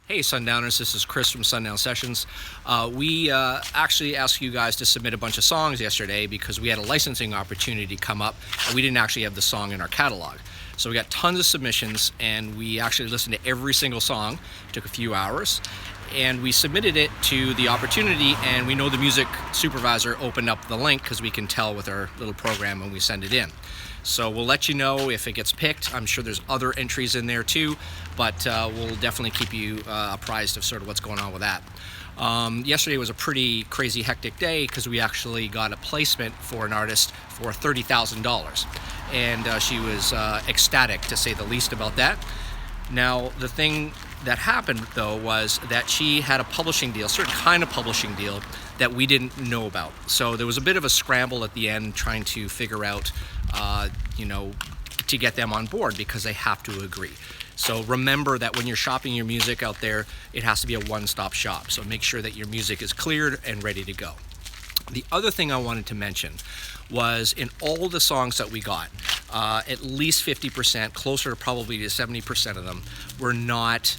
Hey Sundowners, this is Chris from Sundown Sessions. We actually asked you guys to submit a bunch of songs yesterday because we had a licensing opportunity come up and we didn't actually have the song in our catalog. So we got tons of submissions and we actually listened to every single song. It took a few hours and we submitted it to the opportunity, and we know the music supervisor opened up the link because we can tell with our little program when we send it in. So we'll let you know if it gets picked. I'm sure there's other entries in there too, but we'll definitely keep you apprised of sort of what's going on with that. Yesterday was a pretty crazy hectic day because we actually got a placement for an artist for $30,000, and she was ecstatic, to say the least, about that. Now, the thing that happened though was that she had a publishing deal, a certain kind of publishing deal that we didn't know about. So there was a bit of a scramble at the end trying to figure out, to get them on board because they have to agree. So remember that when you're shopping your music out there, it has to be a one-stop shop. So make sure that your music is cleared and ready to go. The other thing I wanted to mention was in all the songs that we got, at least 50%, closer to probably to 70% of them, were not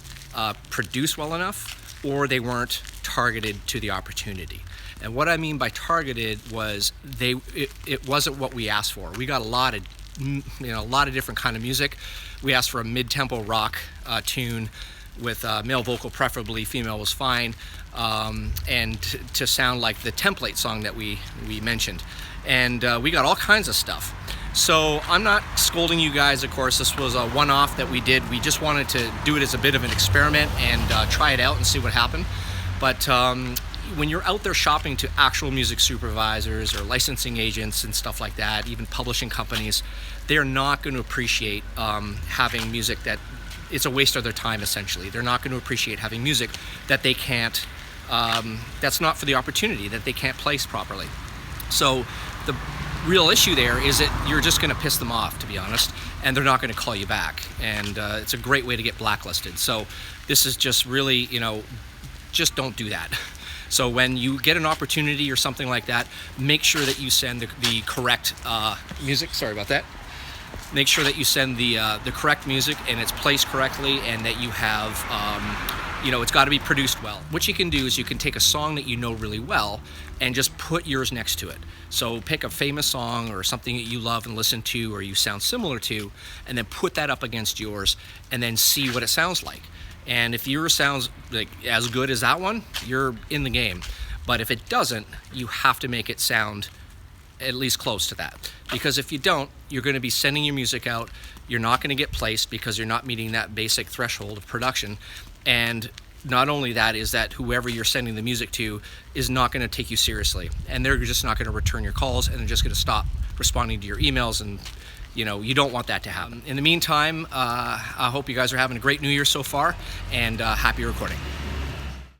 produced well enough, or they weren't targeted to the opportunity. And what I mean by targeted was it wasn't what we asked for. We got a lot of different kind of music. We asked for a mid-tempo rock tune with male vocal, preferably female was fine, and to sound like the template song that we mentioned. And we got all kinds of stuff. So I'm not scolding you guys, of course. This was a one-off that we did. We just wanted to do it as a bit of an experiment and try it out and see what happened. But when you're out there shopping to actual music supervisors or licensing agents and stuff like that, even publishing companies, they're not going to appreciate having music that it's a waste of their time, essentially. They're not going to appreciate having music that they can't, that's not for the opportunity, that they can't place properly. So the real issue there is that you're just going to piss them off, to be honest, and they're not going to call you back. And it's a great way to get blacklisted. So this is just really, just don't do that. So when you get an opportunity or something like that, make sure that you send the correct music. Sorry about that. Make sure that you send the correct music and it's placed correctly, and that you have, it's got to be produced well. What you can do is you can take a song that you know really well and just put yours next to it. So pick a famous song or something that you love and listen to or you sound similar to, and then put that up against yours and then see what it sounds like. And if yours sounds like as good as that one, you're in the game. But if it doesn't, you have to make it sound at least close to that. Because if you don't, you're going to be sending your music out, you're not going to get placed because you're not meeting that basic threshold of production. And not only that, is that whoever you're sending the music to is not going to take you seriously. And they're just not going to return your calls, and they're just going to stop responding to your emails, and you don't want that to happen. In the meantime, I hope you guys are having a great New Year so far, and happy recording.